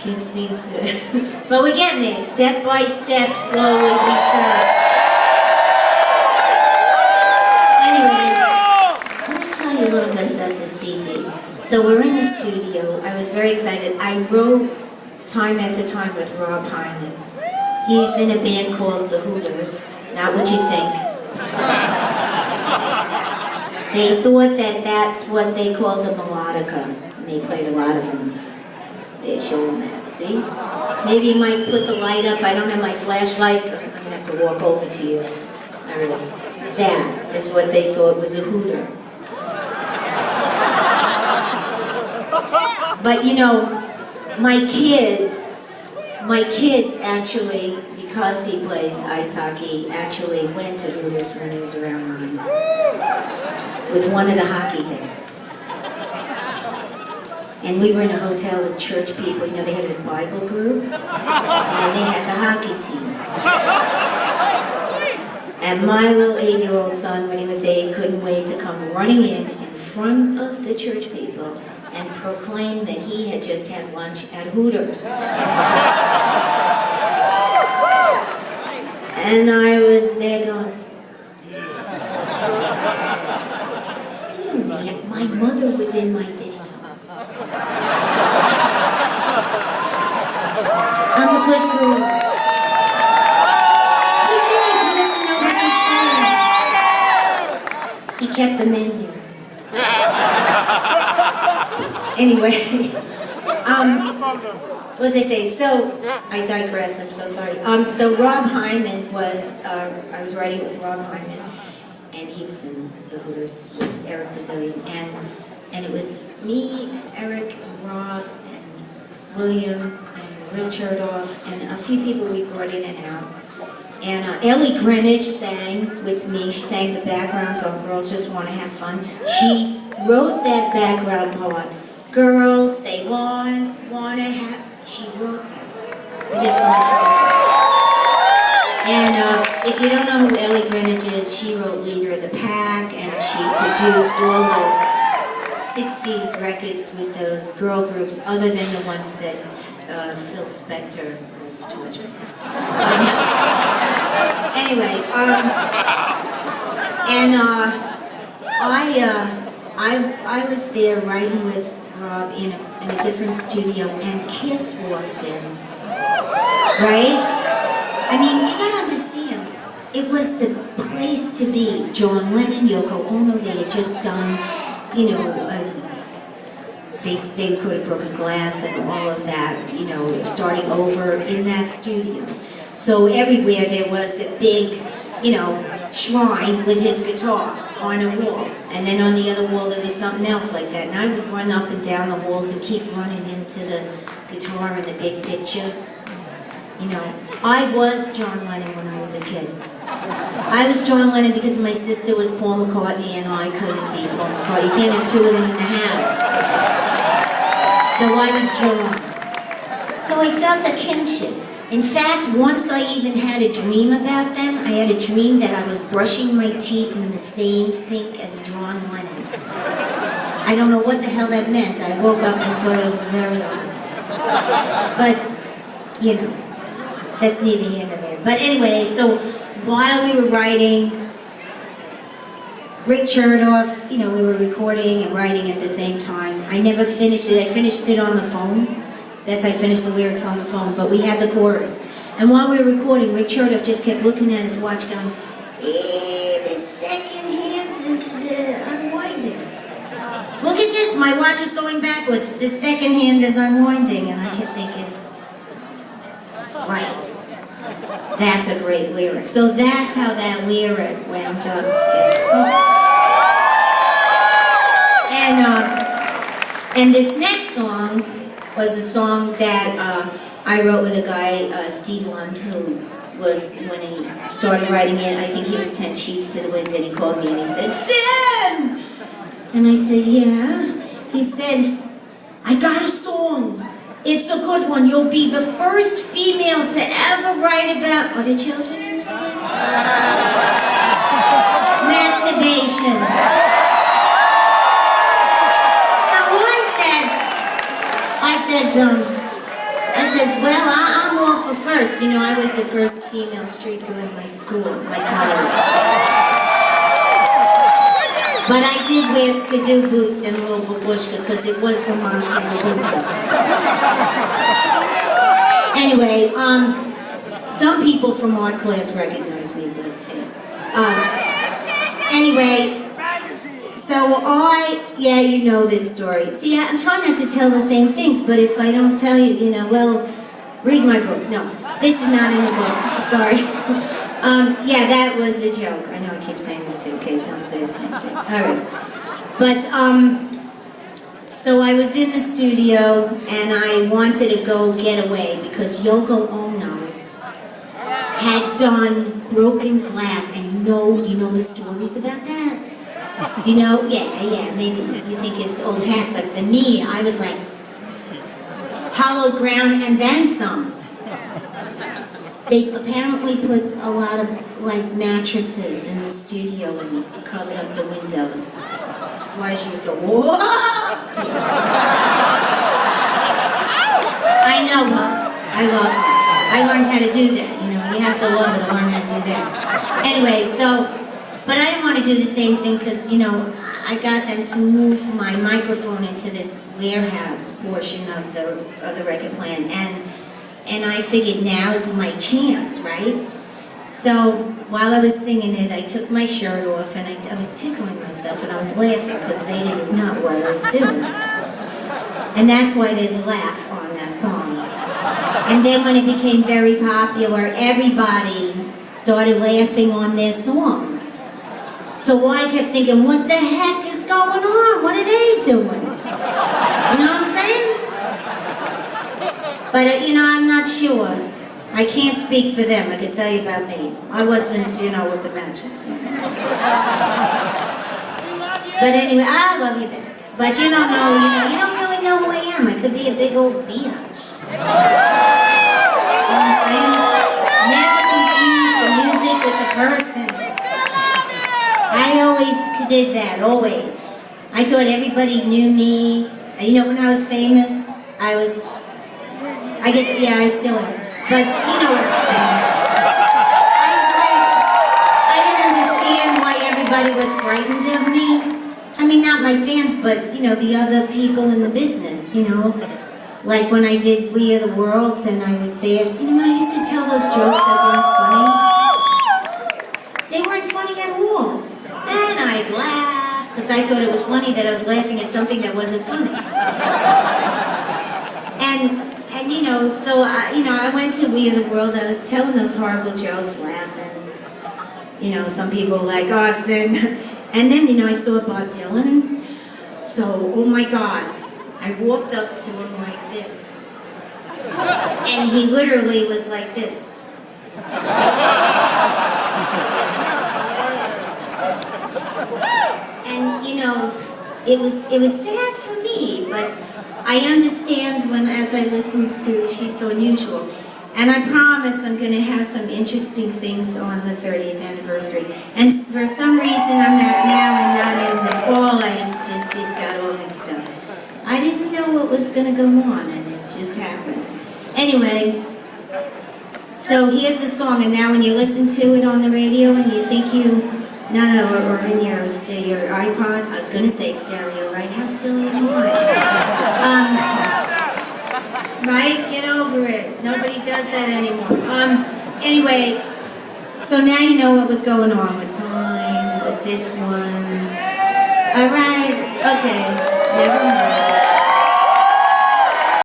Can't seem to. But we're getting there. Step by step, slowly we turn. Anyway, let me tell you a little bit about the CD. So we're in the studio. I was very excited. I wrote time after time with Rob Hyman. He's in a band called The Hooters. Not what you think. They thought that that's what they called a melodica. And they played a lot of them. They showed them that, see? Maybe you might put the light up. I don't have my flashlight. I'm going to have to walk over to you. All right. That is what they thought was a hooter. But you know, my kid actually, because he plays ice hockey, actually went to Hooters when he was around 9 with one of the hockey dads. And we were in a hotel with church people. You know, they had a Bible group, and they had the hockey team. And my little 8-year-old son, when he was 8, couldn't wait to come running in front of the church people and proclaim that he had just had lunch at Hooters. And I was there going, my mother was in my video. I'm a good girl. He doesn't know what he's saying. He kept the menu. Anyway, what was I saying? So, I digress, I'm so sorry. So Rob Hyman was, I was writing with Rob Hyman, and he was in the Hooters with Eric Bazillion, and it was me, and Eric, and Rob, and William, and Richard Off, and a few people we brought in and out. And Ellie Greenwich sang with me. She sang the backgrounds on Girls Just Want to Have Fun. She wrote that background part. Girls, they want to have. She wrote that. I just want you to know. And if you don't know who Ellie Greenwich is, she wrote Leader of the Pack, and she produced all those 60s records with those girl groups, other than the ones that Phil Spector was torturing. Anyway, I was there writing with Rob in a different studio, and Kiss walked in. Right? I mean, you gotta understand, it was the place to be. John Lennon, Yoko Ono, they had just done, you know, they could have broken glass and all of that, you know, starting over in that studio. So everywhere there was a big, you know, shrine with his guitar on a wall. And then on the other wall there was something else like that. And I would run up and down the walls and keep running into the guitar and the big picture. You know, I was John Lennon when I was a kid. I was John Lennon because my sister was Paul McCartney and I couldn't be Paul McCartney. You can't have two of them in the house. So I was John. So I felt a kinship. In fact, once I even had a dream about them. I had a dream that I was brushing my teeth in the same sink as John Lennon. I don't know what the hell that meant. I woke up and thought it was very odd. But, you know, that's neither here nor there. But anyway, so while we were writing, Rick Chertoff, you know, we were recording and writing at the same time. I never finished it. I finished it on the phone. I finished the lyrics on the phone, but we had the chorus. And while we were recording, Rick Chertoff just kept looking at his watch going, the second hand is unwinding. Look at this, my watch is going backwards. The second hand is unwinding. And I kept thinking, right, that's a great lyric. So that's how that lyric wound up there. And this next song was a song that I wrote with a guy, Steve Lund, who was, when he started writing it, I think he was 10 sheets to the wind, and he called me and he said, Sid! And I said, yeah. He said, I got a song. It's a good one. You'll be the first female to ever write about, are there children in this place? Masturbation. I first. You know, I was the first female streaker in my school, my college. But I did wear skidoo boots and a little babushka because it was Vermont in the winter. Anyway, some people from our class recognize me, but hey. Anyway, so yeah, you know this story. See, I'm trying not to tell the same things, but if I don't tell you, you know, well, read my book. No, this is not in the book. Sorry. Yeah, that was a joke. I know I keep saying that too. Okay, don't say the same thing. All right. But, so I was in the studio, and I wanted to go get away because Yoko Ono had done Broken Glass, and you know the stories about that? You know, yeah, maybe you think it's old hat, but for me, I was like, hallowed ground and then some. They apparently put a lot of, like, mattresses in the studio and covered up the windows. That's why she was going, whoa! I know her. I love her. I learned how to do that, you know, you have to love her to learn how to do that. Anyway, so, but I didn't want to do the same thing because, you know, I got them to move my microphone into this warehouse portion of the record plant, and I figured now is my chance, right? So while I was singing it, I took my shirt off and I was tickling myself and I was laughing because they didn't know what I was doing. And that's why there's a laugh on that song. And then when it became very popular, everybody started laughing on their songs. So I kept thinking, what the heck is going on? What are they doing? You know what I'm saying? But, you know, I'm not sure. I can't speak for them. I can tell you about me. I wasn't, you know, with the mattress thing. But anyway, I love you back. But you don't know, you don't really know who I am. I could be a big old biatch. See what I'm saying? Never confuse the music with the person. I always did that, always. I thought everybody knew me. You know, when I was famous, I guess, yeah, I still am. But you know what I'm saying. I didn't understand why everybody was frightened of me. I mean, not my fans, but, you know, the other people in the business, you know. Like when I did We Are the Worlds and I was there, you know, I used to tell those jokes that weren't funny. They weren't funny at all. And I'd laugh, because I thought it was funny that I was laughing at something that wasn't funny. And you know, so, I went to We Are the World, I was telling those horrible jokes, laughing. You know, some people were like, Austin. And then, you know, I saw Bob Dylan. So, oh my God, I walked up to him like this. And he literally was like this. And, you know, it was sad for me, but I understand as I listened to She's So Unusual. And I promise I'm going to have some interesting things on the 30th anniversary. And for some reason I'm not now and not in the fall. I just got all mixed up. I didn't know what was going to go on, and it just happened. Anyway, so here's the song, and now when you listen to it on the radio and you think or in your iPod, I was going to say stereo, right? How silly am I? Right? Get over it. Nobody does that anymore. Anyway, so now you know what was going on with time, with this one. Alright, okay, never mind.